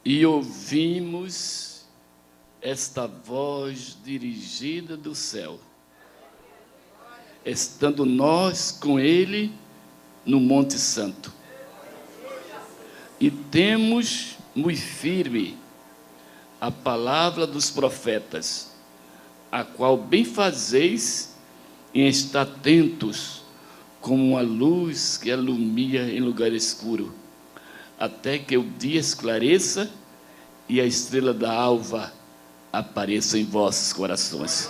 E ouvimos esta voz dirigida do céu, estando nós com ele no Monte Santo. E temos muito firme a palavra dos profetas, a qual bem fazeis em estar atentos, como uma luz que alumia em lugar escuro, até que o dia esclareça e a estrela da alva apareça em vossos corações.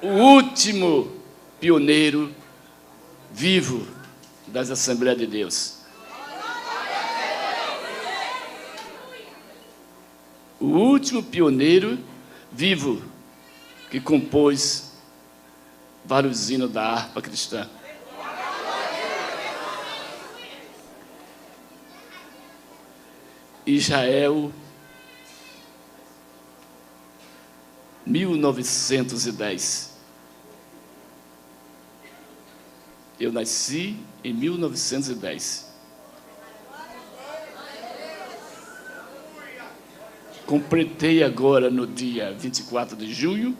O último pioneiro vivo das Assembleias de Deus. O último pioneiro vivo que compôs vários hinos da harpa cristã. Israel, 1910. Eu nasci em 1910. Completei agora, no dia 24 de junho,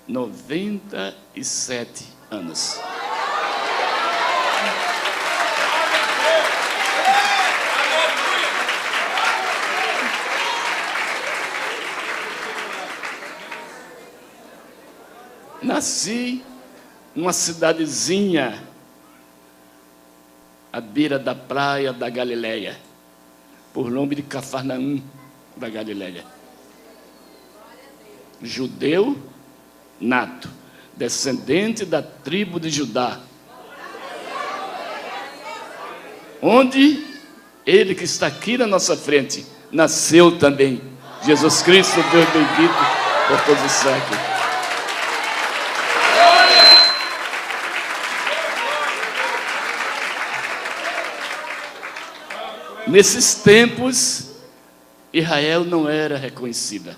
97 anos. Nasci numa cidadezinha à beira da praia da Galileia, por nome de Cafarnaum da Galileia. Judeu nato, descendente da tribo de Judá, onde ele que está aqui na nossa frente nasceu também. Jesus Cristo, Deus bendito por todos os séculos. Nesses tempos, Israel não era reconhecida.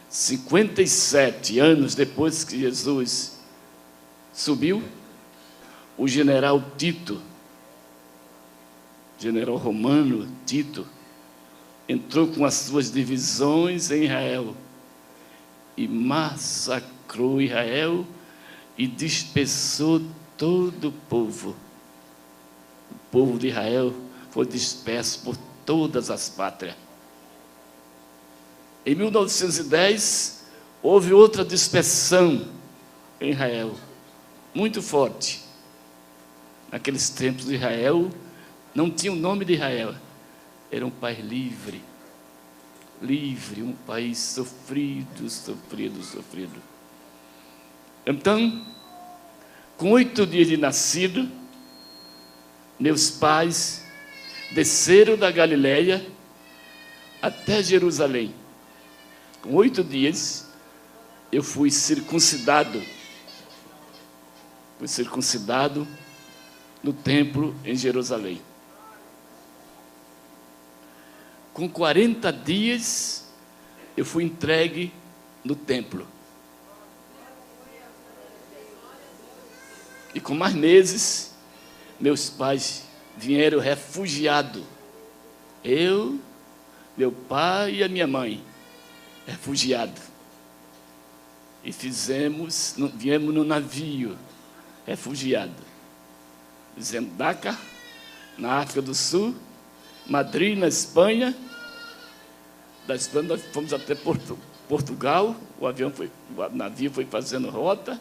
57 anos depois que Jesus subiu, o general Tito, general romano Tito, entrou com as suas divisões em Israel e massacrou Israel e dispersou todo o povo. O povo de Israel foi disperso por todas as pátrias. Em 1910, houve outra dispersão em Israel, muito forte. Naqueles tempos de Israel, não tinha o nome de Israel. Era um país livre, um país sofrido. Então, com 8 dias de nascido, meus pais desceram da Galileia até Jerusalém. Com 8 dias, eu fui circuncidado. Fui circuncidado no templo em Jerusalém. Com 40 dias, eu fui entregue no templo. E com mais meses, meus pais vieram refugiados. Eu, meu pai e a minha mãe, refugiados. E viemos no navio, refugiado. Zendaca, na África do Sul, Madrid, na Espanha. Da Espanha nós fomos até Portugal, o navio foi fazendo rota,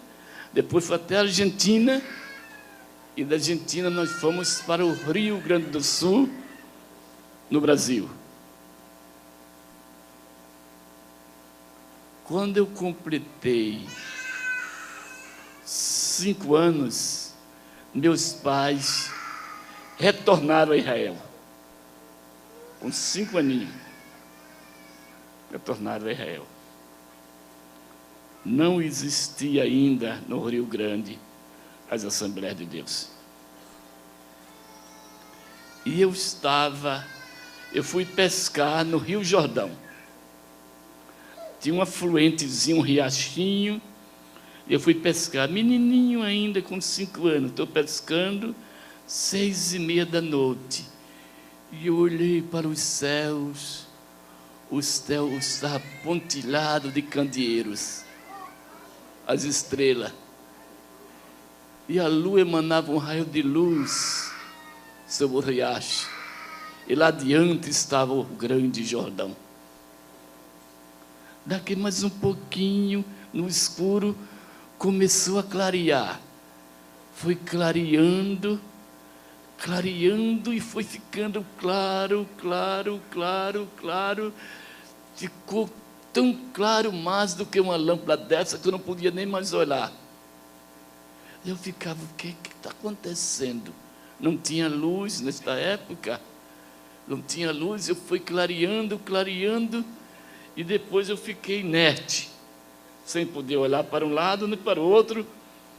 depois foi até a Argentina, E da Argentina nós fomos para o Rio Grande do Sul, no Brasil. Quando eu completei 5 anos, meus pais retornaram a Israel. Com 5 aninhos, retornaram a Israel. Não existia ainda no Rio Grande as Assembleias de Deus. E eu fui pescar no Rio Jordão. Tinha um afluentezinho, um riachinho, e eu fui pescar, menininho ainda, com 5 anos, estou pescando, 6h30 da noite, e eu olhei para os céus, o céu estava pontilhado de candeeiros, as estrelas, e a lua emanava um raio de luz sobre o riacho, e lá adiante estava o grande Jordão. Daqui mais um pouquinho, no escuro, começou a clarear. Foi clareando, clareando e foi ficando claro, claro, claro, claro. Ficou tão claro mais do que uma lâmpada dessa que eu não podia nem mais olhar. Eu ficava, o que está acontecendo? Não tinha luz nesta época, não tinha luz, eu fui clareando, clareando, e depois eu fiquei inerte, sem poder olhar para um lado nem para o outro,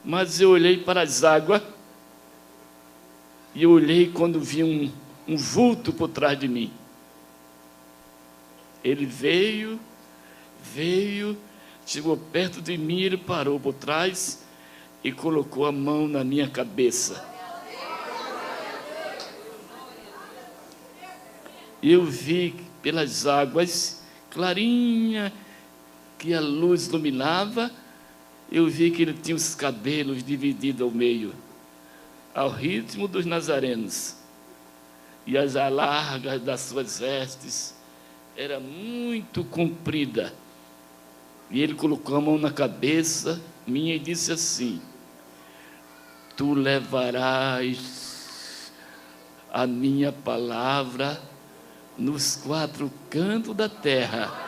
mas eu olhei para as águas, e eu olhei quando vi um vulto por trás de mim. Ele veio, chegou perto de mim, ele parou por trás e colocou a mão na minha cabeça. Eu vi pelas águas clarinha, que a luz iluminava, eu vi que ele tinha os cabelos divididos ao meio, ao ritmo dos nazarenos, e as alargas das suas vestes era muito comprida, e ele colocou a mão na cabeça minha e disse assim: tu levarás a minha palavra nos 4 cantos da terra.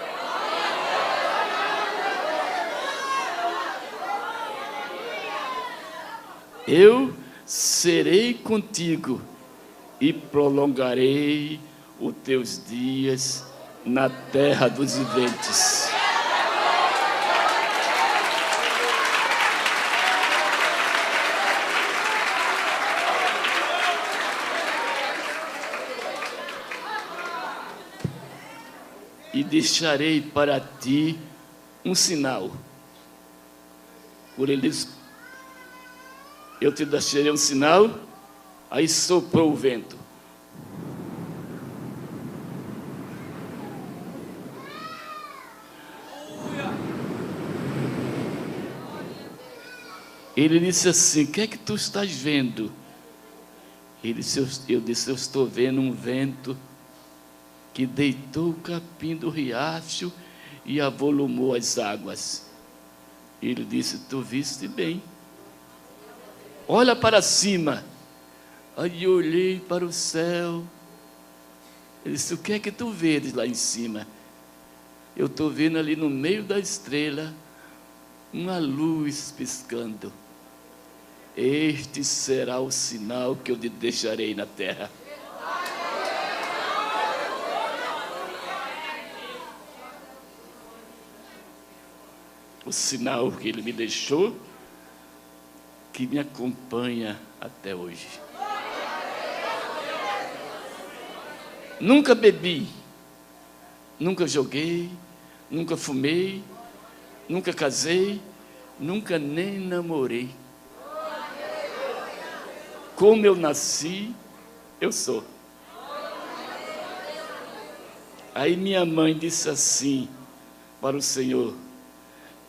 Eu serei contigo e prolongarei os teus dias na terra dos viventes. E deixarei para ti um sinal. Por ele disse, eu te deixarei um sinal. Aí soprou o vento. Ele disse assim: o que é que tu estás vendo? Ele disse, eu disse, eu estou vendo um vento que deitou o capim do riacho e avolumou as águas. Ele disse, tu viste bem. Olha para cima. Aí eu olhei para o céu. Ele disse, o que é que tu vês lá em cima? Eu estou vendo ali no meio da estrela uma luz piscando. Este será o sinal que eu te deixarei na terra. O sinal que ele me deixou, que me acompanha até hoje. Nunca bebi, nunca joguei, nunca fumei, nunca casei, nunca nem namorei. Como eu nasci, eu sou. Aí minha mãe disse assim para o Senhor: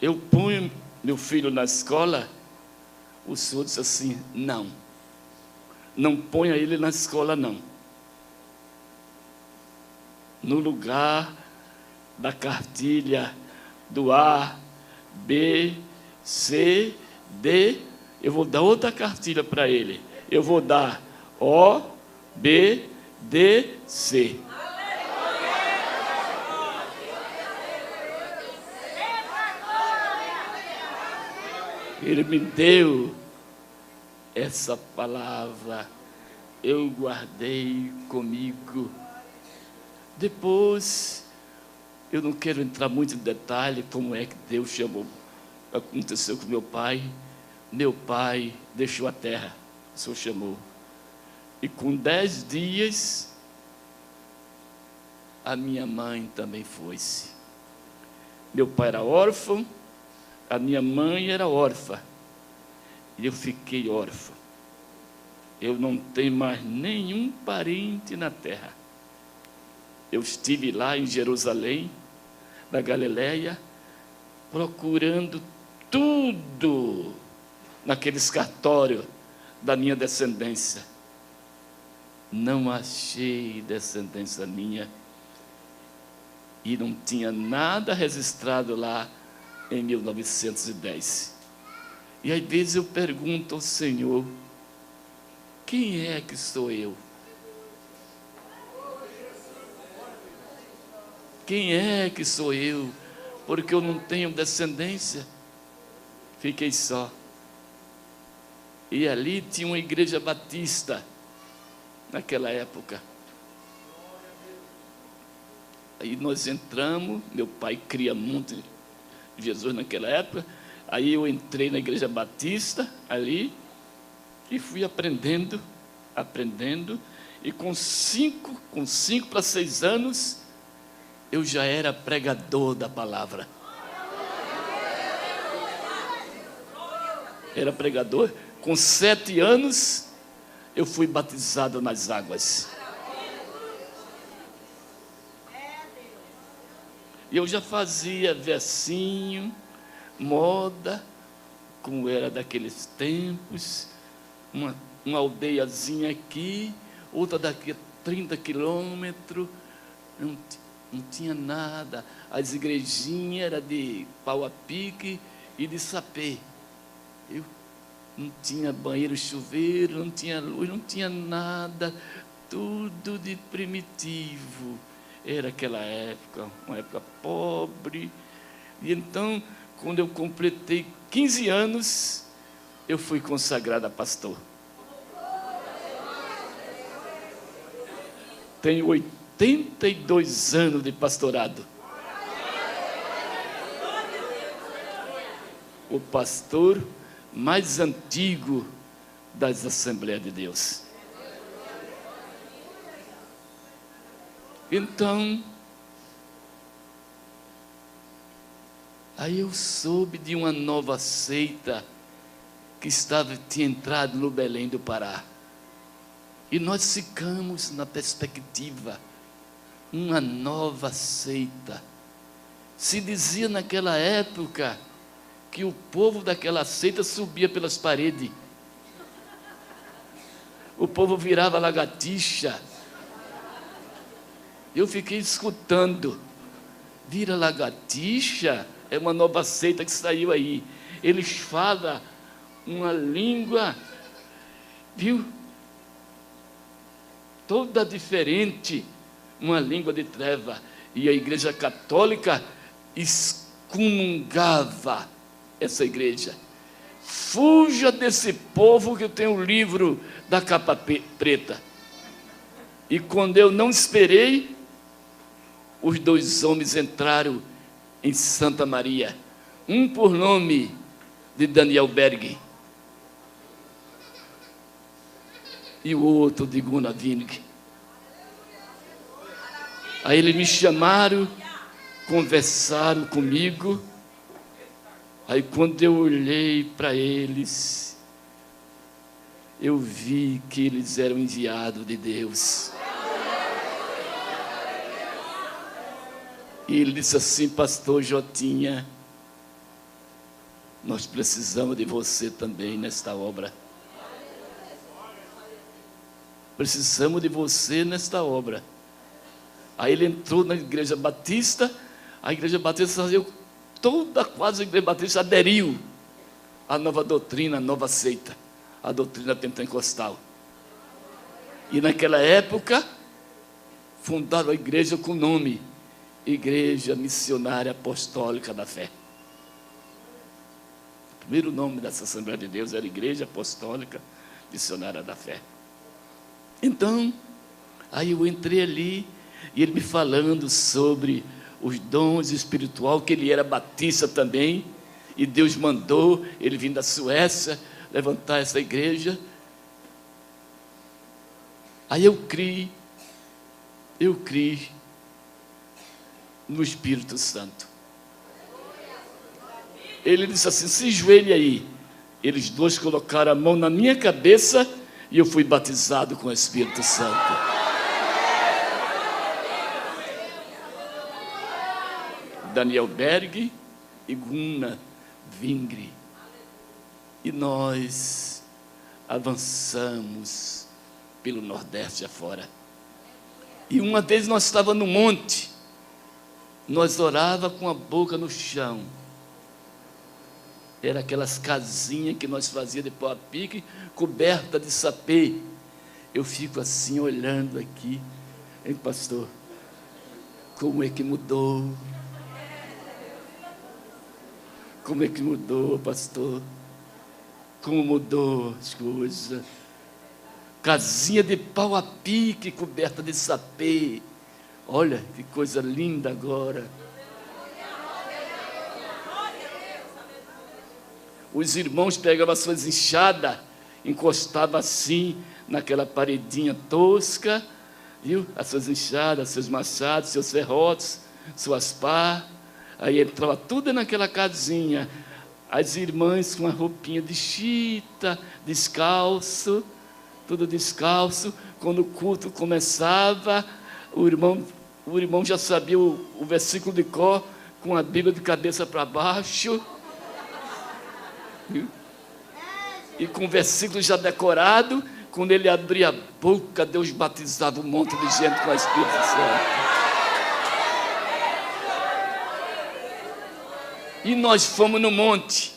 eu ponho meu filho na escola? O Senhor disse assim: não, não ponha ele na escola não. No lugar da cartilha do A, B, C, D, eu vou dar outra cartilha para ele. Eu vou dar O, B, D, C. Ele me deu essa palavra, eu guardei comigo. Depois, eu não quero entrar muito em detalhe como é que Deus chamou. Aconteceu com meu pai. Meu pai deixou a terra, o Senhor chamou. E com 10 dias, a minha mãe também foi-se. Meu pai era órfão, a minha mãe era órfã. E eu fiquei órfão. Eu não tenho mais nenhum parente na terra. Eu estive lá em Jerusalém, na Galileia, procurando tudo naquele cartório da minha descendência. Não achei descendência minha. E não tinha nada registrado lá em 1910. E às vezes eu pergunto ao Senhor, quem é que sou eu? Quem é que sou eu? Porque eu não tenho descendência. Fiquei só. E ali tinha uma igreja batista, naquela época. Aí nós entramos, meu pai cria muito Jesus naquela época. Aí eu entrei na igreja batista, ali, e fui aprendendo, e com 5 para 6 anos, eu já era pregador da palavra. Era pregador. Com 7 anos, eu fui batizado nas águas. E eu já fazia versinho, moda, como era daqueles tempos, uma aldeiazinha aqui, outra daqui a 30 quilômetros, não tinha nada. As igrejinhas eram de pau a pique e de sapê. Eu não tinha banheiro, chuveiro, não tinha luz, não tinha nada, tudo de primitivo. Era aquela época, uma época pobre. E então, quando eu completei 15 anos, eu fui consagrado a pastor. Tenho 82 anos de pastorado. O pastor mais antigo das Assembleias de Deus. Então, aí eu soube de uma nova seita que tinha entrado no Belém do Pará. E nós ficamos na perspectiva, uma nova seita. Se dizia naquela época que o povo daquela seita subia pelas paredes. O povo virava lagartixa. Eu fiquei escutando. Vira lagartixa? É uma nova seita que saiu aí. Eles falam uma língua, viu? Toda diferente. Uma língua de treva. E a igreja católica excomungava essa igreja. Fuja desse povo que tem o livro da capa preta. E quando eu não esperei, os 2 homens entraram em Santa Maria, um por nome de Daniel Berg e o outro de Gunnar Wiening. Aí eles me chamaram, conversaram comigo. Aí quando eu olhei para eles, eu vi que eles eram enviados de Deus. E ele disse assim: pastor Jotinha, nós precisamos de você também nesta obra. Precisamos de você nesta obra. Aí ele entrou na igreja batista. A igreja batista fazia quase a igreja batista aderiu à nova doutrina, à nova seita. a doutrina pentecostal. E naquela época, fundaram a igreja com o nome Igreja Missionária Apostólica da Fé. O primeiro nome dessa Assembleia de Deus era Igreja Apostólica Missionária da Fé. Então, aí eu entrei ali, e ele me falando sobre os dons espirituais, que ele era batista também, e Deus mandou ele vir da Suécia levantar essa igreja. Aí eu criei no Espírito Santo. Ele disse assim: se ajoelhe aí. Eles dois colocaram a mão na minha cabeça e eu fui batizado com o Espírito Santo. Daniel Berg e Gunnar Vingre. E nós avançamos pelo Nordeste afora. E uma vez nós estávamos no monte, nós orávamos com a boca no chão. Era aquelas casinhas que nós fazíamos de pau a pique, coberta de sapê. Eu fico assim olhando aqui, hein, pastor? Como é que mudou? Como é que mudou, pastor? Como mudou as coisas? Casinha de pau a pique, coberta de sapê. Olha que coisa linda agora. Os irmãos pegavam as suas enxadas, encostavam assim naquela paredinha tosca, viu? As suas enxadas, seus machados, seus ferrotes, suas pás. Aí entrava tudo naquela casinha. As irmãs com a roupinha de chita, descalço, tudo descalço. Quando o culto começava, o irmão já sabia o versículo de cor, com a Bíblia de cabeça para baixo. E com o versículo já decorado, quando ele abria a boca, Deus batizava um monte de gente com o Espírito Santo. E nós fomos no monte.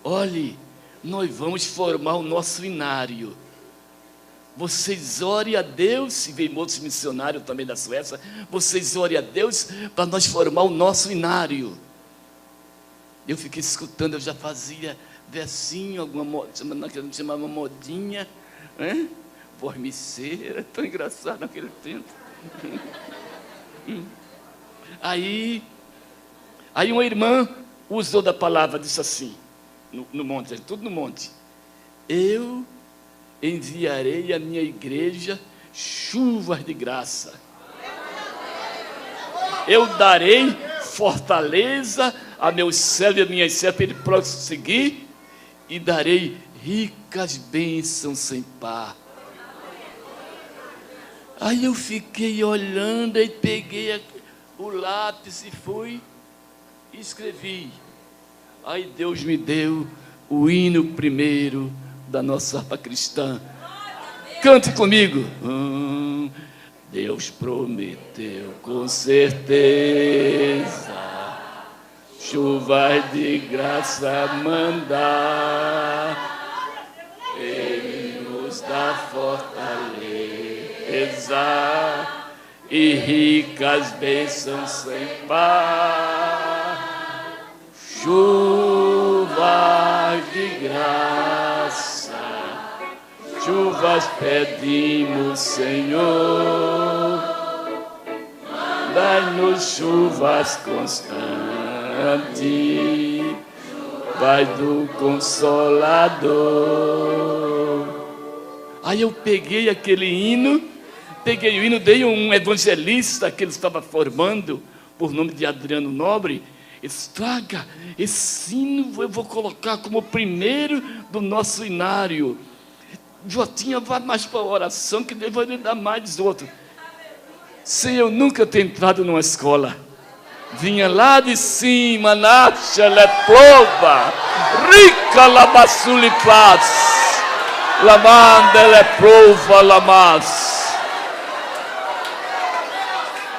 Olhe, nós vamos formar o nosso inário. Vocês orem a Deus, e veio outros missionários também da Suécia, vocês orem a Deus para nós formar o nosso inário. Eu fiquei escutando, eu já fazia versinho, alguma chamava modinha, formiceira, tão engraçado naquele tempo. Aí uma irmã usou da palavra, disse assim, no monte, tudo no monte: eu enviarei à minha igreja chuvas de graça. Eu darei fortaleza a meus servos e a minhas servas para ele prosseguir, e darei ricas bênçãos sem par. Aí eu fiquei olhando e peguei o lápis e fui e escrevi. Aí Deus me deu o hino primeiro da nossa harpa cristã. Cante comigo. Deus prometeu com certeza chuvas de graça mandar. Ele nos dá fortaleza e ricas bênçãos sem par. Chuvas de graça, chuvas pedimos, Senhor. Dai-nos chuvas constantes, vai do Consolador. Aí eu peguei aquele hino, dei um evangelista que ele estava formando, por nome de Adriano Nobre. Estraga, esse hino eu vou colocar como o primeiro do nosso inário. Jotinha, vá mais para a oração, que Deus vai lhe dar mais outro. Sem eu nunca ter entrado numa escola, vinha lá de cima, Nacha Leplova, rica labassuli paz, lamanda leplova lamas.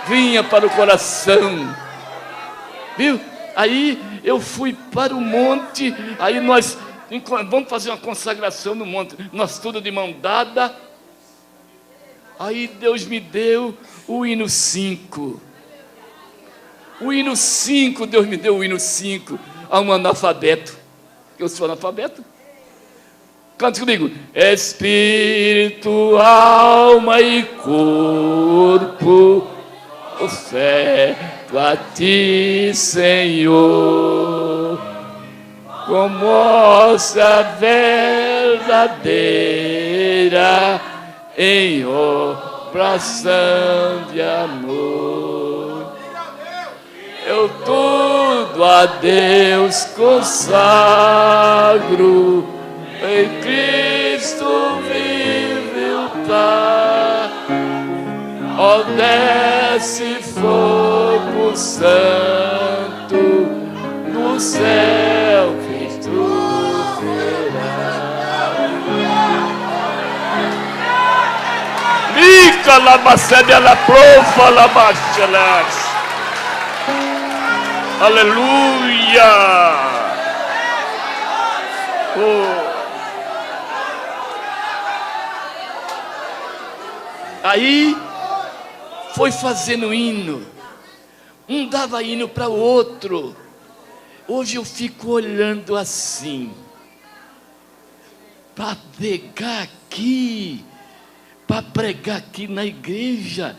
Vinha para o coração, viu? Aí eu fui para o monte, aí nós Vamos fazer uma consagração no monte. Nós tudo de mão dada. Aí Deus me deu o hino 5. O hino 5, Deus me deu o hino 5 a um analfabeto. Eu sou analfabeto. Cante comigo. Espírito, alma e corpo, oferto a ti, Senhor, como moça verdadeira em oração de amor. Eu tudo a Deus consagro, em Cristo vive o Pai. Ó, desce fogo santo no céu que tu verás. Mica la macédia la profa la bachelas. Aleluia. Oh. Aí foi fazendo hino, um dava hino para o outro. Hoje eu fico olhando assim, para pregar aqui, para pregar aqui na igreja.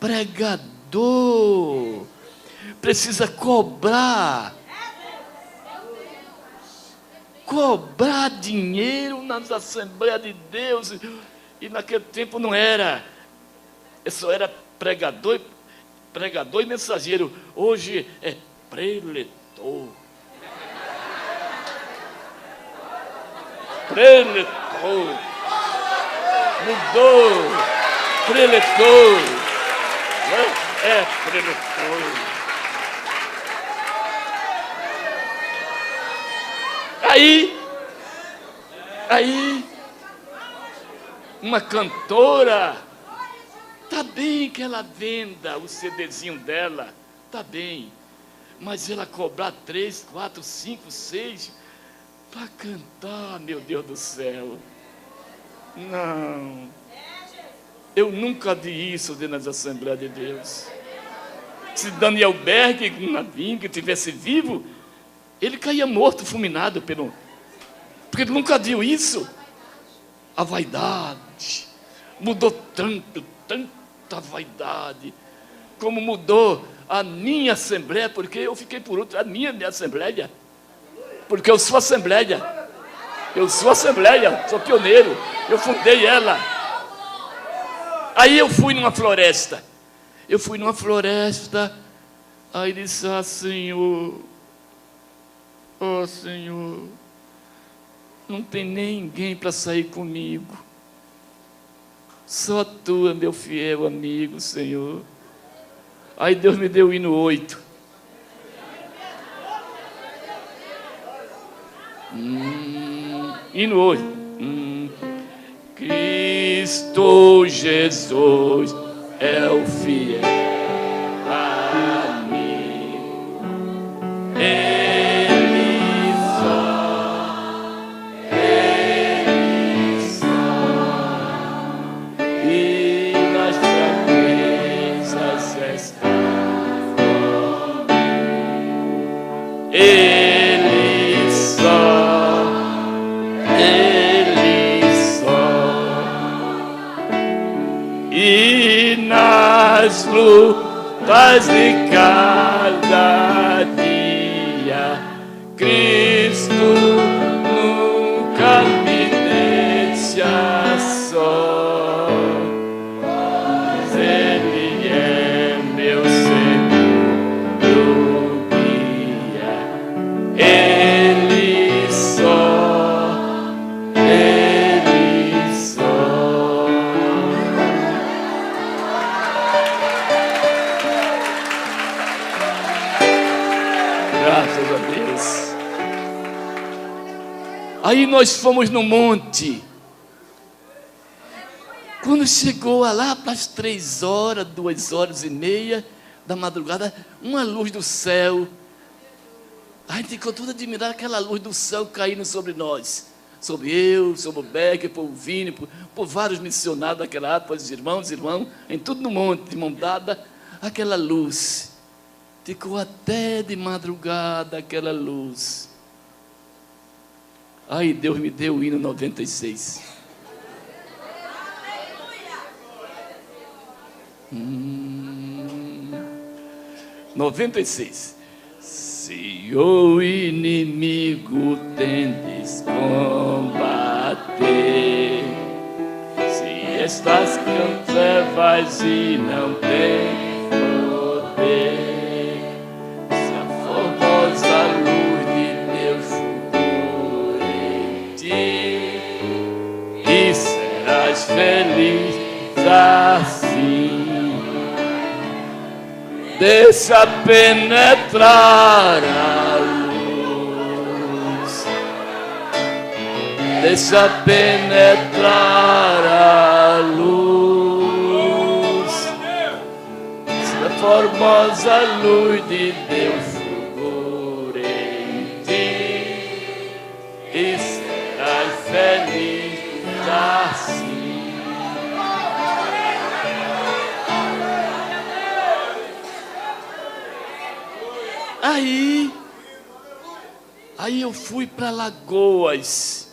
Pregador precisa cobrar dinheiro nas Assembleias de Deus. E naquele tempo não era. Eu só era pregador e mensageiro. Hoje é preletor. Preletor. Mudou. Preletor. É preletor. Aí, uma cantora, tá bem que ela venda o CDzinho dela, tá bem, mas ela cobrar 3, 4, 5, 6 para cantar, meu Deus do céu. Não, eu nunca vi isso dentro das Assembleias de Deus. Se Daniel Berg, que tivesse vivo, ele caía morto, fulminado porque ele nunca viu isso. A vaidade mudou tanta vaidade, como mudou a minha Assembleia, porque eu fiquei por outra, a minha Assembleia, porque eu sou Assembleia, sou pioneiro, eu fundei ela. Aí eu fui numa floresta, aí disse: ah, Senhor, oh Senhor, não tem ninguém para sair comigo, só tu é meu fiel amigo, Senhor. Aí Deus me deu o hino 8. Hino 8. Cristo Jesus é o fiel amigo. Ele só, e nas fraquezas está comigo. Ele só, e nas lutas de cada dia, Cristo nunca me deixa só, mas Ele é meu segundo guia. Ele só. Graças a Deus. Aí nós fomos no monte. Quando chegou lá para as 3 horas, 2 horas e meia da madrugada, uma luz do céu. A gente ficou tudo admirado, aquela luz do céu caindo sobre nós. Sobre eu, sobre o Becker, por Vini, por vários missionários daquela época, os irmãos, em tudo no monte, de mão dada, aquela luz. Ficou até de madrugada aquela luz. Aí Deus me deu o hino 96. 96. Se o inimigo tendes combater, se estás cansado e não tem poder, se a formosa luz de Deus for em ti, e serás feliz assim. Deixa penetrar a luz, deixa penetrar a luz, se a formosa luz de Deus fulgure em ti, e serás feliz assim. Aí eu fui para Lagoas,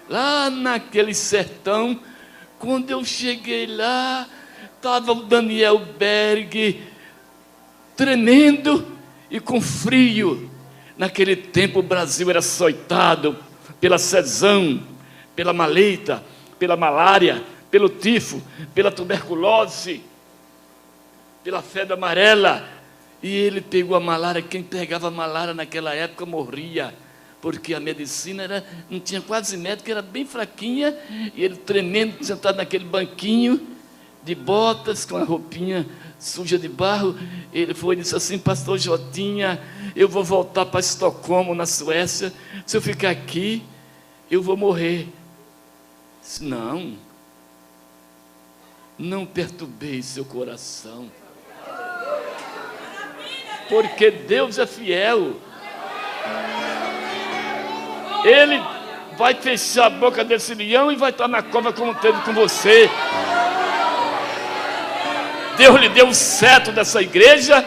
lá naquele sertão. Quando eu cheguei lá, estava o Daniel Berg tremendo e com frio. Naquele tempo o Brasil era açoitado pela sezão, pela maleita, pela malária, pelo tifo, pela tuberculose, pela febre amarela. E ele pegou a malária. Quem pegava a malária naquela época morria, porque a medicina não tinha quase médico, era bem fraquinha. E ele tremendo, sentado naquele banquinho, de botas, com a roupinha suja de barro. Ele foi e disse assim: pastor Jotinha, eu vou voltar para Estocolmo, na Suécia. Se eu ficar aqui, eu vou morrer. Disse: não perturbeis seu coração, porque Deus é fiel. Ele vai fechar a boca desse leão e vai estar na cova como teve com você. Deus lhe deu o cetro dessa igreja.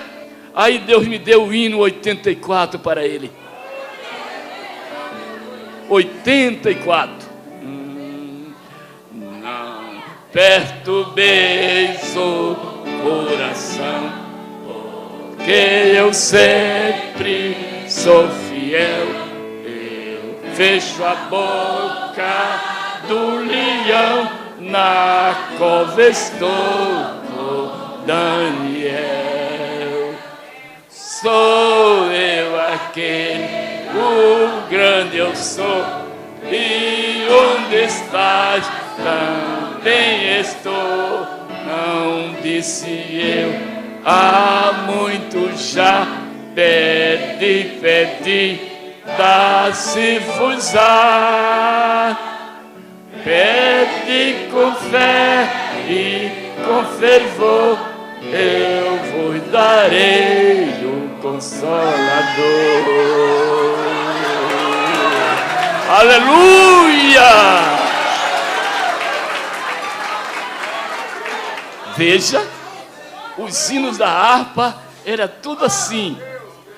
Aí Deus me deu o hino 84 para ele. 84. Não perturbeis o coração, que eu sempre sou fiel. Eu fecho a boca do leão, na cova estou, Daniel. Sou eu aquele, o grande eu sou, e onde estás também estou. Não disse eu há muito já, pedi, dá-se-vos-á. Pede com fé e com fervor, eu vos darei o Consolador. Aleluia! Veja, os hinos da harpa era tudo assim.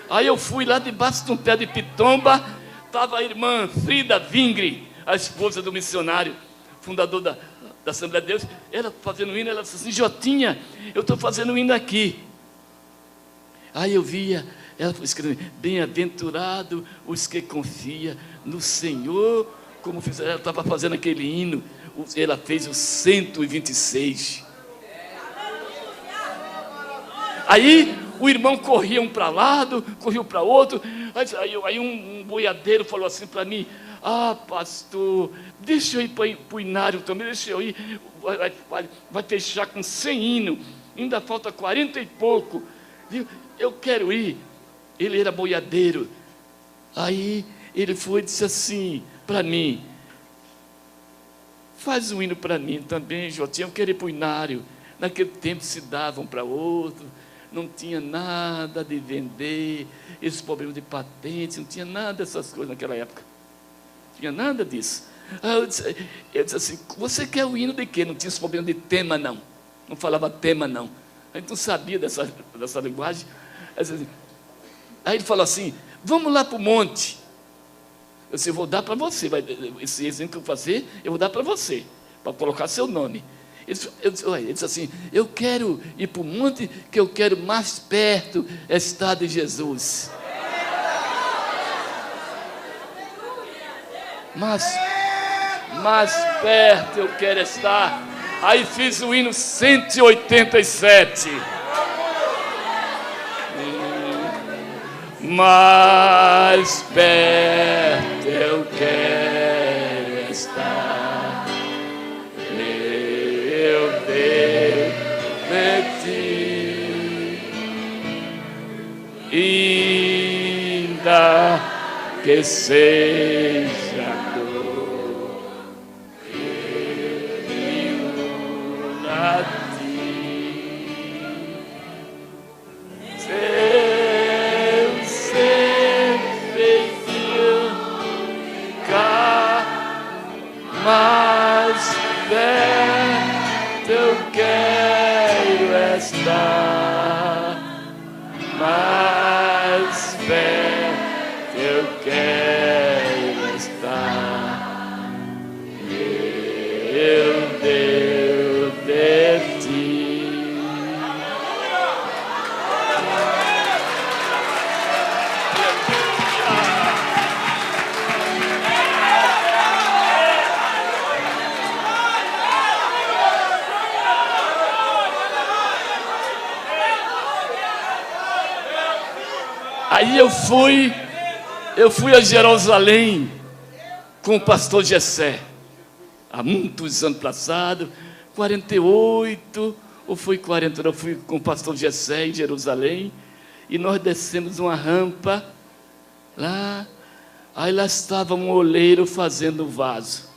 Aí eu fui lá debaixo de um pé de pitomba, estava a irmã Frida Vingre, a esposa do missionário, fundador da Assembleia de Deus. Ela fazendo hino, ela disse assim: Jotinha, eu estou fazendo hino aqui. Aí eu via ela escrevendo: bem-aventurado os que confiam no Senhor, como fizeram. Ela estava fazendo aquele hino, ela fez o 126. Aí o irmão corria um para lado, corria para outro. Aí um boiadeiro falou assim para mim: ah, pastor, deixa eu ir para o Inário também, deixa eu ir. Vai fechar com 100 hinos, ainda falta 40 e pouco. Eu quero ir. Ele era boiadeiro. Aí ele foi e disse assim para mim: faz um hino para mim também, Jotinha, eu quero ir para o Inário. Naquele tempo se davam para outro. não tinha nada de vender, esse problema de patente, não tinha nada dessas coisas naquela época. Não tinha nada disso. Eu disse assim, você quer o hino de quê? Não tinha esse problema de tema, não. Não falava tema, não. A gente não sabia dessa linguagem. Aí ele falou assim, vamos lá para o monte. Eu disse, eu vou dar para você. Esse exemplo que eu vou fazer, eu vou dar para você, para colocar seu nome. Ele disse assim, eu quero ir para o monte, que eu quero mais perto estar de Jesus. Mais perto eu quero estar. Aí fiz o hino 187. Mais perto eu quero estar, meu Deus, de ti, ainda que seja dor, eu a ti. Mais perto eu quero estar, mais perto eu quero estar, meu Deus, de ti. Aí eu fui a Jerusalém com o pastor Jessé, há muitos anos passados, 48, ou foi 40, eu fui com o pastor Jessé em Jerusalém, e nós descemos uma rampa, lá, aí lá estava um oleiro fazendo vaso.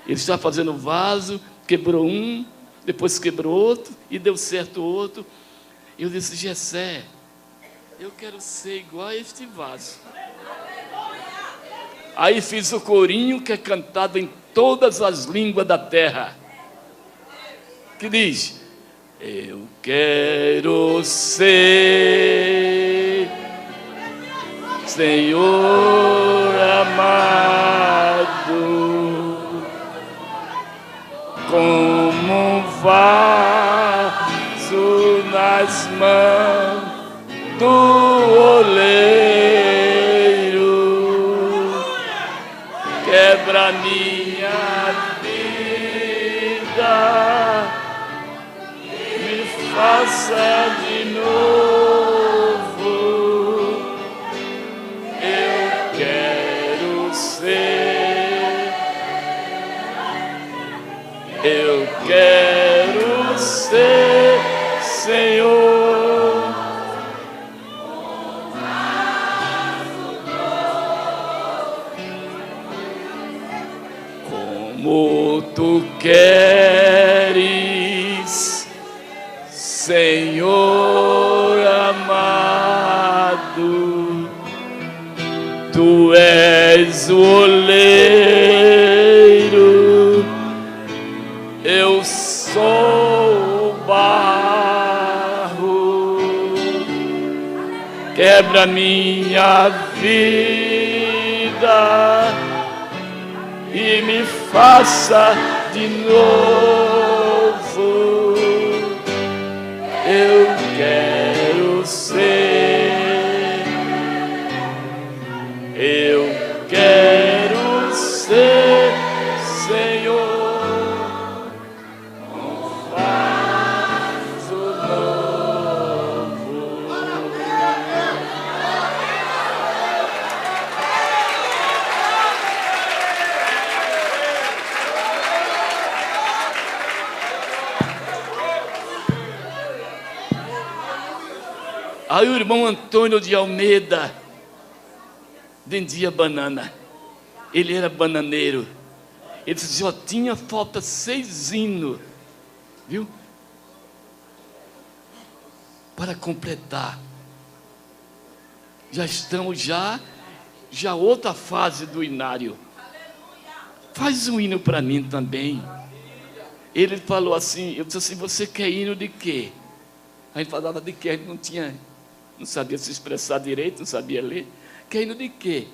Ele estava fazendo vaso, quebrou um, depois quebrou outro, e deu certo o outro. Eu disse, Jessé, eu quero ser igual a este vaso. Aí fiz o corinho que é cantado em todas as línguas da terra, que diz, eu quero ser, Senhor amado, como um vaso nas mãos do oleiro, quebra minha vida, me faça de novo, eu quero ser, eu quero ser, Senhor. Como tu queres, Senhor amado, tu és o oleiro, eu sou o barro, quebra minha vida e me faça de novo, eu quero ser, eu quero ser, Senhor, um vaso novo. Aí o irmão Antônio de Almeida vendia banana. Ele era bananeiro. Ele disse, Jotinha, falta 6 hinos. Viu? para completar. Já estamos já outra fase do inário. Faz um hino para mim também. Ele falou assim, eu disse assim, você quer hino de quê? A gente falava de quê? A gente não sabia se expressar direito, não sabia ler. Quer hino de quê?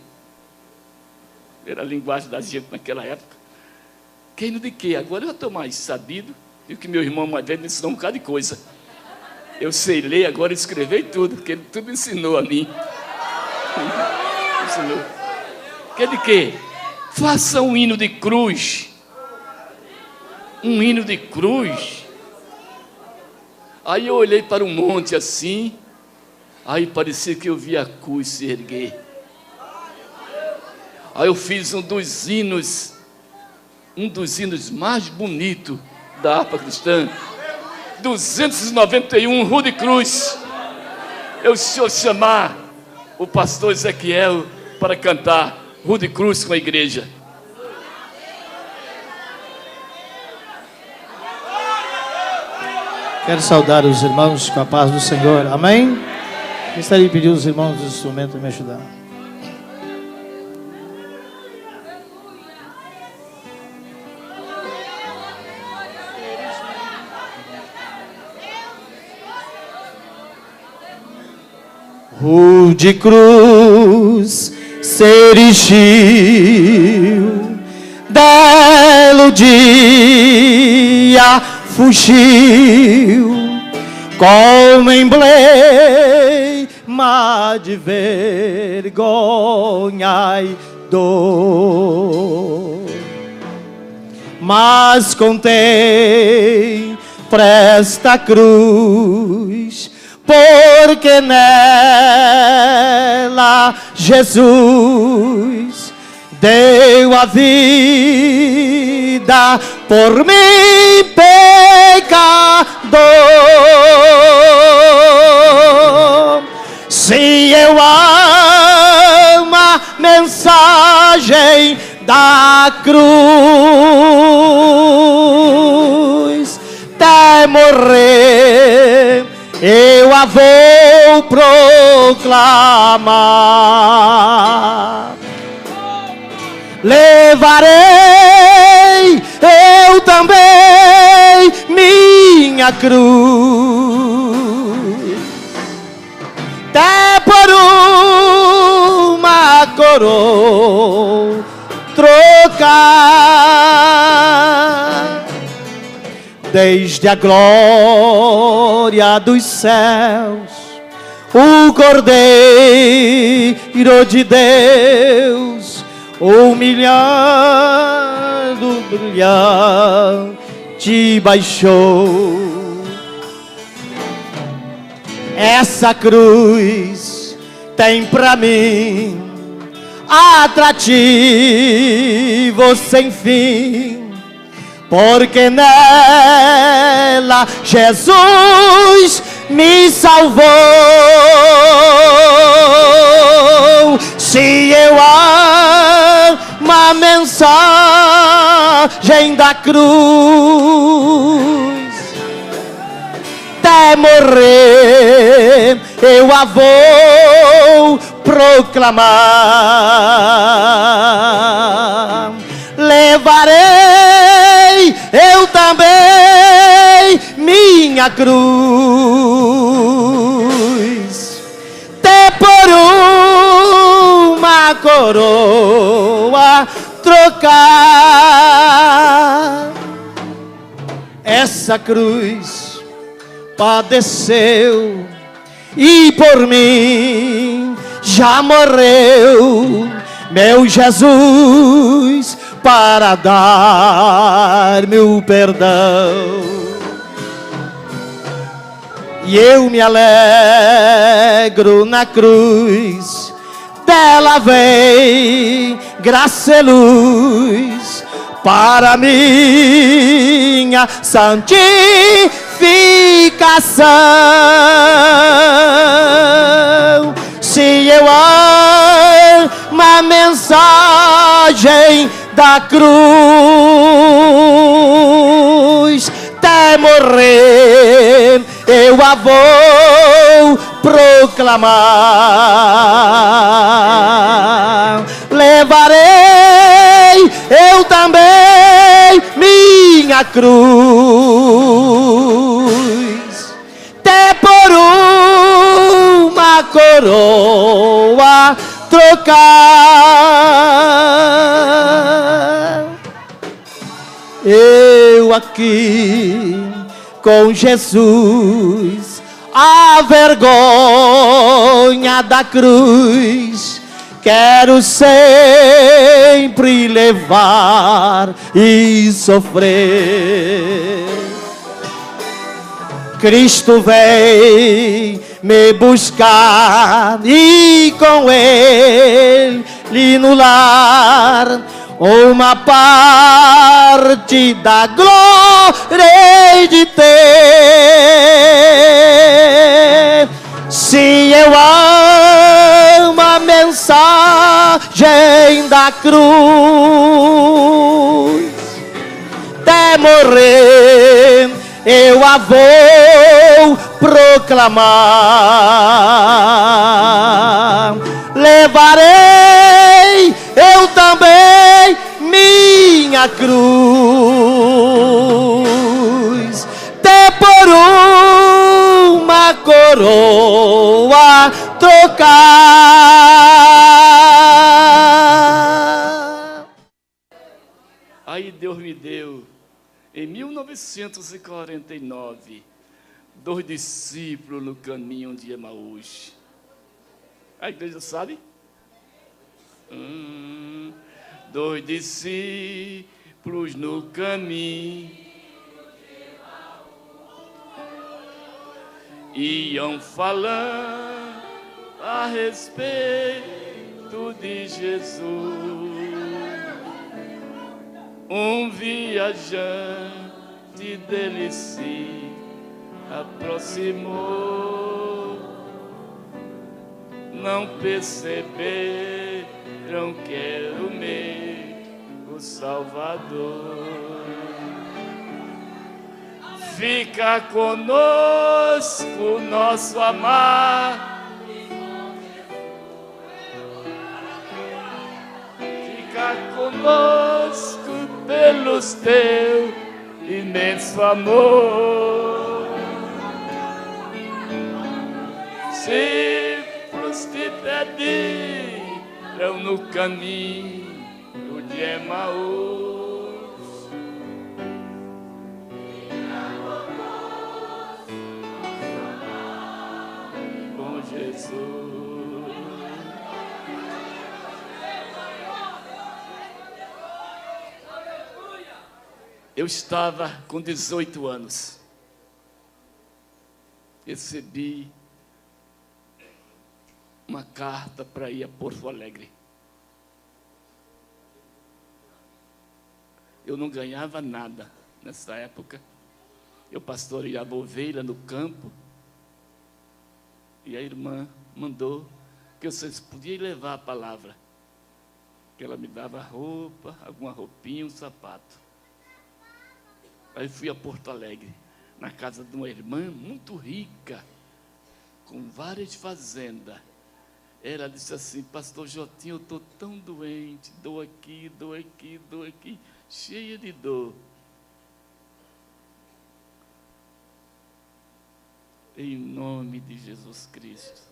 Era a linguagem da gente naquela época. Quer hino de quê? Agora eu estou mais sabido. E o que meu irmão mais velho me ensinou um bocado de coisa. Eu sei ler, agora escrever tudo, porque ele tudo ensinou a mim. Ensinou. Quer de quê? Faça um hino de cruz. Um hino de cruz. Aí eu olhei para o monte assim. Aí parecia que eu via a cruz se erguer. Aí eu fiz um dos hinos mais bonitos da harpa cristã. 291, Rua de Cruz. Eu se eu chamar o pastor Ezequiel para cantar Rua de Cruz com a igreja. Quero saudar os irmãos com a paz do Senhor. Amém? Gostaria de pedir aos irmãos do instrumento para me ajudar. Rua de cruz se erigiu, belo dia fugiu, como emblema de vergonha e dor. Mas contém presta cruz, porque nela Jesus deu a vida por mim, pecador. Se eu amo a mensagem da cruz, até morrer eu a vou proclamar. Levarei eu também minha cruz, até por uma coroa trocar. Desde a glória dos céus, o Cordeiro de Deus, humilhado, brilhante, baixou. Essa cruz tem pra mim atrativo sem fim, porque nela Jesus me salvou. Se eu amo a mensagem da cruz, até morrer eu a vou proclamar. Levarei eu também minha cruz, até por uma coroa trocar. Essa cruz padeceu e por mim já morreu, meu Jesus, para dar-me o perdão. E eu me alegro na cruz, dela vem graça e luz para minha santificação. Se eu amo a mensagem da cruz, até morrer eu a vou proclamar. Levarei eu também minha cruz, até por uma coroa trocar. Eu aqui com Jesus, a vergonha da cruz, quero sempre levar e sofrer. Cristo vem me buscar e com Ele no lar uma parte da glória hei de ter. Se eu amo a mensagem da cruz, até morrer eu a vou proclamar. Levarei eu também minha cruz, até por uma coroa trocar. Aí Deus me deu, em 1949, 2 discípulos no caminho de Emaús. A igreja sabe? 2 discípulos no caminho iam falando a respeito de Jesus. Um viajante dele se aproximou, não perceberam que era o meu Salvador. Fica conosco, nosso amado, fica conosco pelos teu imenso amor. Discípulos te pediram no caminho de Emaús. Com Jesus. Eu estava com 18 anos. Recebi uma carta para ir a Porto Alegre. Eu não ganhava nada nessa época. Eu pastoreava ovelha no campo. E a irmã mandou que eu podia levar a palavra. Que ela me dava roupa, alguma roupinha, um sapato. Aí fui a Porto Alegre, na casa de uma irmã muito rica, com várias fazendas. Ela disse assim: pastor Jotinho, eu estou tão doente, dou aqui, cheia de dor. Em nome de Jesus Cristo.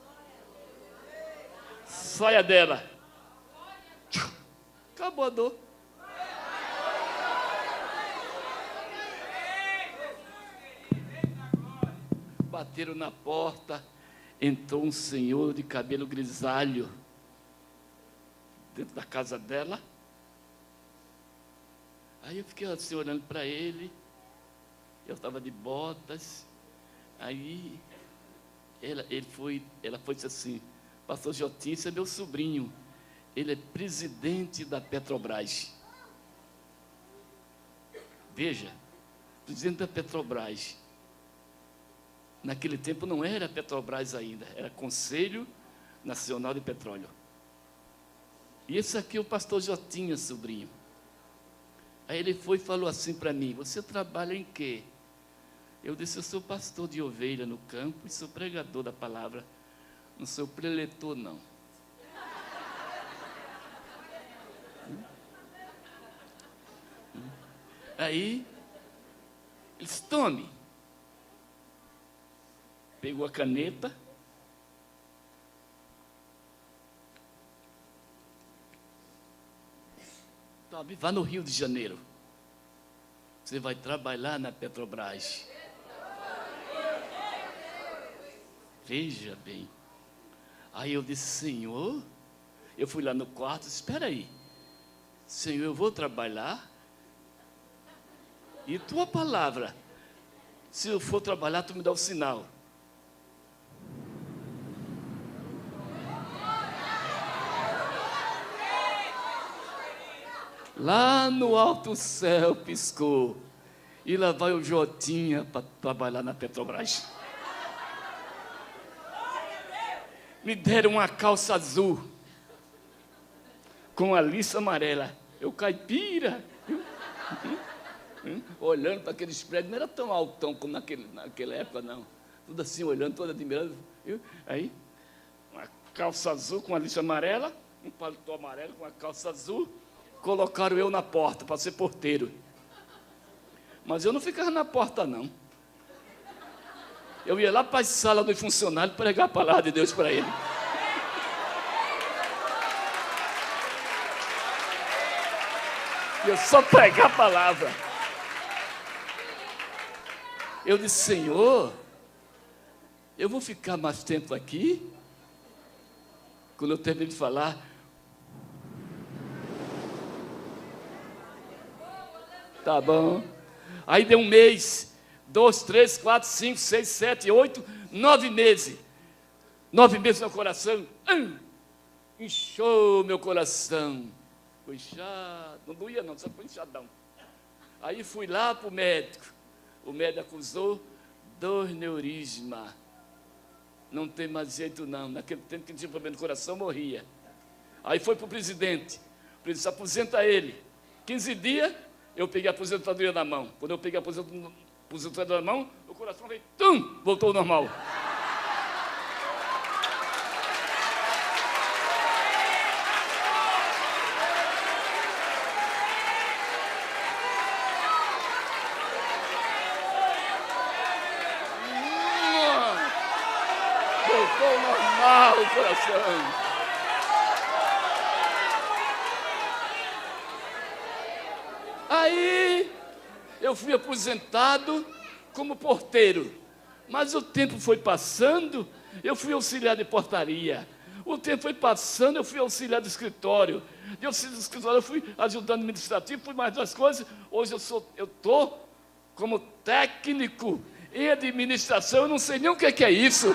Saia dela. Acabou a dor. Bateram na porta, entrou um senhor de cabelo grisalho dentro da casa dela. Aí eu fiquei assim olhando para ele, eu estava de botas. Aí ela foi disse assim: pastor Jotinho, esse é meu sobrinho, ele é presidente da Petrobras. Veja, presidente da Petrobras. Naquele tempo não era Petrobras ainda, era Conselho Nacional de Petróleo. E esse aqui é o pastor Jotinho, sobrinho. Aí ele foi e falou assim para mim: você trabalha em quê? Eu disse: eu sou pastor de ovelha no campo e sou pregador da palavra, não sou preletor, não. Aí, ele disse: tome. Pegou a caneta, tome, vá no Rio de Janeiro. Você vai trabalhar na Petrobras. Veja bem. Aí eu disse: Senhor, eu fui lá no quarto, espera aí, Senhor, eu vou trabalhar, e tua palavra, se eu for trabalhar, tu me dá o sinal. Lá no alto céu piscou, e lá vai o Jotinha para trabalhar na Petrobras. Me deram uma calça azul com a lista amarela. Eu caipira, olhando para aqueles prédios, não era tão altão como naquela época, não. Tudo assim, olhando, todo admirando. Aí, uma calça azul com a lista amarela, um paletó amarelo com a calça azul. Colocaram eu na porta para ser porteiro. Mas eu não ficava na porta, não. Eu ia lá para a sala do funcionário pregar a palavra de Deus para ele. Eu só pregar a palavra. Eu disse: Senhor, eu vou ficar mais tempo aqui? Quando eu terminei de falar, tá bom. Aí deu 1 mês, 2, 3, 4, 5, 6, 7, 8, 9 meses. 9 meses no coração. Inchou meu coração. Foi inchado. Não doía não, só foi inchadão. Aí fui lá para o médico. O médico acusou 2 neurismas. Não tem mais jeito não. Naquele tempo que tinha problema no coração, morria. Aí foi para o presidente. O presidente: aposenta ele. 15 dias, eu peguei a aposentadoria na mão. Quando eu peguei a aposentadoria na mão, o coração veio, voltou ao normal. Voltou ao normal o coração. Aí, eu fui aposentado como porteiro, mas o tempo foi passando, eu fui auxiliar de portaria. O tempo foi passando, eu fui auxiliar de escritório. De auxiliar de escritório, eu fui ajudante administrativo, fui mais 2 coisas. Hoje eu estou como técnico em administração, eu não sei nem o que é isso.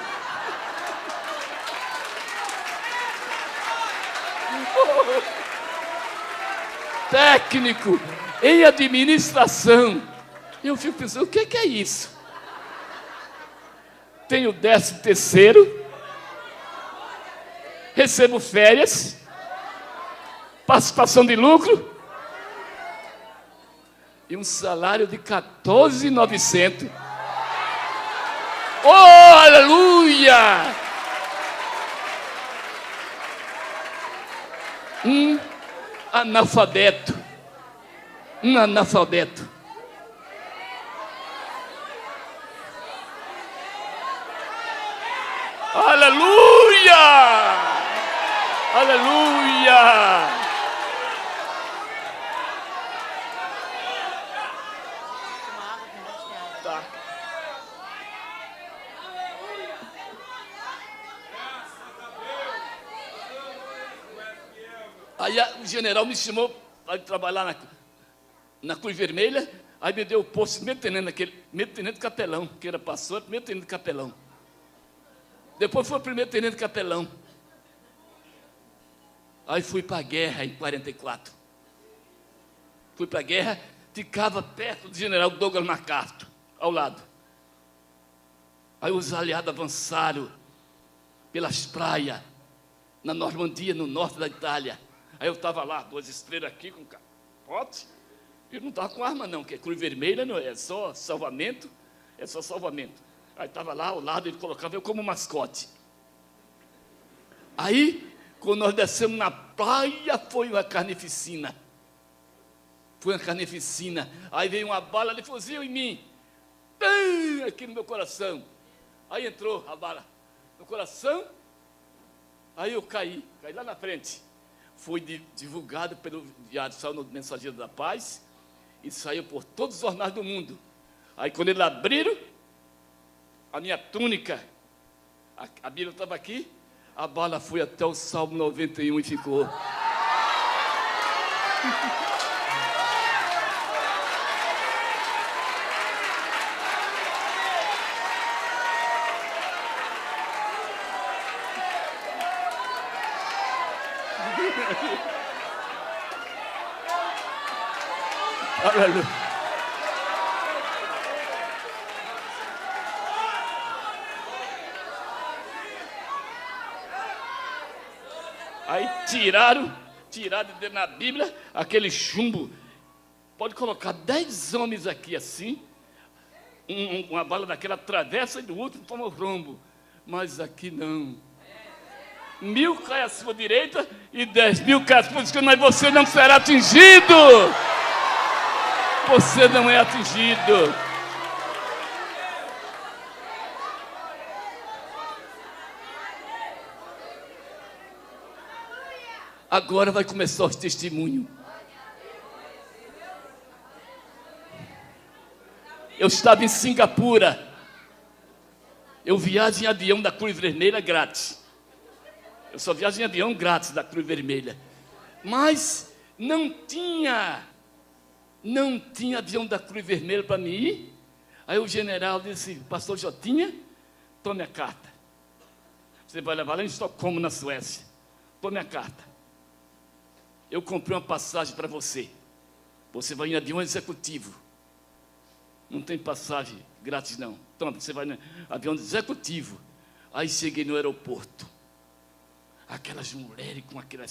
Técnico em administração. Eu fico pensando: o que é isso? Tenho 13º, recebo férias, participação de lucro e um salário de 14.900. Oh, aleluia! Analfabeto. Analfabeto. Aleluia! Aleluia! Tá. Aí o general me chamou para trabalhar na Cruz Vermelha. Aí me deu o posto de meio-tenente capelão, que era pastor, meio-tenente capelão. Depois foi o primeiro tenente capelão. Aí fui para a guerra em 44. Fui para a guerra, ficava perto do general Douglas MacArthur, ao lado. Aí os aliados avançaram pelas praias, na Normandia, no norte da Itália. Aí eu estava lá, 2 estrelas aqui com capote. Eu não estava com arma não, que é Cruz Vermelha, não é só salvamento. é só salvamento. Aí estava lá ao lado, ele colocava eu como mascote. Aí, quando nós descemos na praia, foi uma carneficina. Foi uma carneficina. Aí veio uma bala de fuzil em mim. Aqui no meu coração. Aí entrou a bala no coração. Aí eu caí lá na frente. Foi divulgado pelo diário, saiu no Mensageiro da Paz e saiu por todos os jornais do mundo. Aí quando eles abriram a minha túnica, a Bíblia estava aqui, a bala foi até o Salmo 91 e ficou. Aleluia. Aí tiraram na Bíblia aquele chumbo. Pode colocar 10 homens aqui assim, uma bala daquela atravessa e do outro toma o rombo. Mas aqui não. 1000 cai à sua direita e 10.000 cai à sua esquerda, mas você não será atingido. Você não é atingido. Agora vai começar os testemunhos. Eu estava em Singapura. Eu viajo em avião da Cruz Vermelha grátis. Eu só viajo em avião grátis da Cruz Vermelha. Mas não tinha avião da Cruz Vermelha para mim ir. Aí o general disse: pastor Jotinha, tome a carta. Você vai levar lá em Estocolmo, na Suécia. Tome a carta. Eu comprei uma passagem para você. Você vai em avião executivo. Não tem passagem grátis, não. Toma, você vai no avião executivo. Aí cheguei no aeroporto. Aquelas mulheres com aquele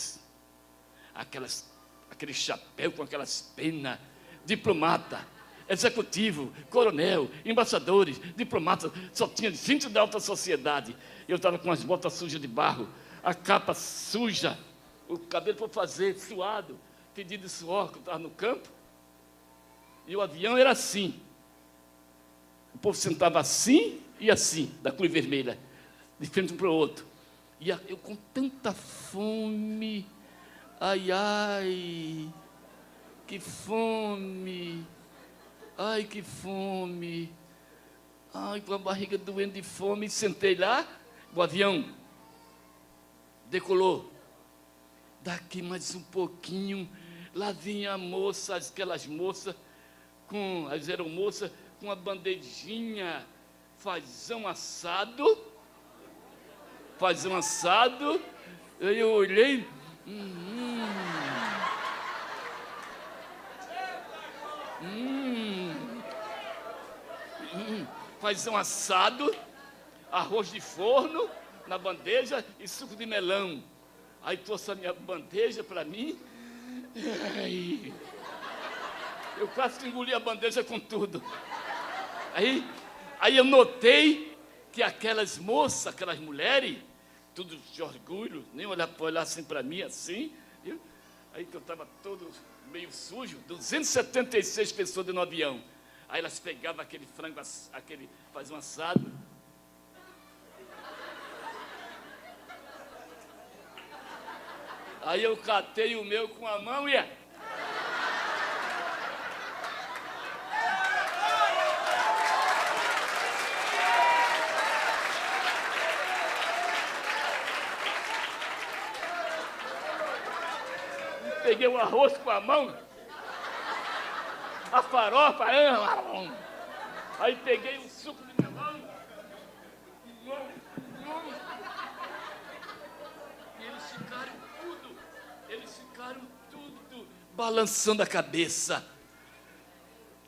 chapéu com aquelas penas. Diplomata, executivo, coronel, embaixadores, diplomatas. Só tinha gente da alta sociedade. Eu estava com as botas sujas de barro, a capa suja, o cabelo para fazer, suado, fedido de suor, que eu estava no campo. E o avião era assim. O povo sentava assim e assim, da Cruz Vermelha, de frente um para o outro. E eu com tanta fome, ai, que fome, ai, que fome, ai, com a barriga doendo de fome, sentei lá, o avião decolou. Daqui mais um pouquinho, lá vinha a moça, aquelas moças, elas eram moças com uma bandejinha, fazão assado, aí eu olhei, fazão assado, arroz de forno na bandeja e suco de melão. Aí trouxe a minha bandeja para mim. Ai, eu quase que engoli a bandeja com tudo. Aí eu notei que aquelas moças, aquelas mulheres, tudo de orgulho, nem olhar assim para mim assim. Viu? Aí que eu estava todo meio sujo, 276 pessoas dentro do avião. Aí elas pegavam aquele frango, faziam assado. Aí eu catei o meu com a mão e peguei o arroz com a mão, a farofa, aí peguei o suco de melão, e eles ficaram tudo balançando a cabeça,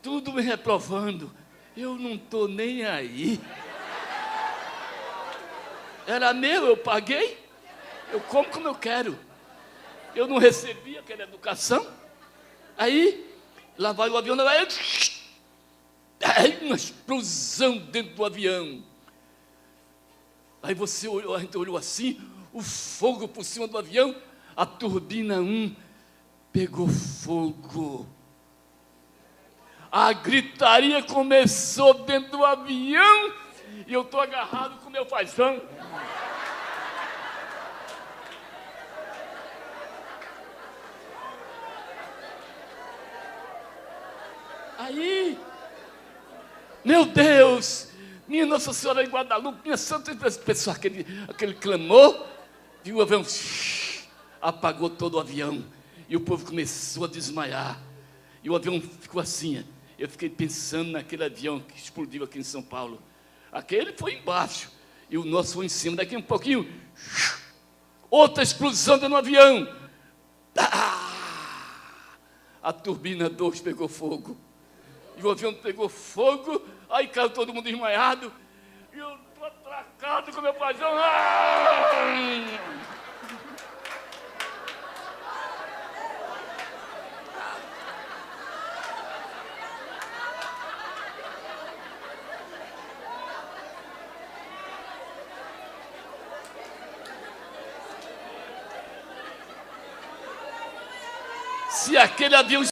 tudo me reprovando. Eu não estou nem aí. Era meu, eu paguei, eu como eu quero. Eu não recebi aquela educação. Aí, lá vai o avião, Aí uma explosão dentro do avião. Aí você olhou, a gente olhou assim, o fogo por cima do avião, a turbina 1 pegou fogo. A gritaria começou dentro do avião e eu estou agarrado com meu paizão. Aí, meu Deus, minha Nossa Senhora em Guadalupe, minha Santa Pessoa, aquele clamor, e o avião apagou todo o avião, e o povo começou a desmaiar, e o avião ficou assim. Eu fiquei pensando naquele avião que explodiu aqui em São Paulo. Aquele foi embaixo, e o nosso foi em cima. Daqui um pouquinho, outra explosão dentro do avião. A turbina 2 pegou fogo. E o avião pegou fogo, aí caiu todo mundo desmaiado, e eu estou atracado com meu paizão. Se aquele avião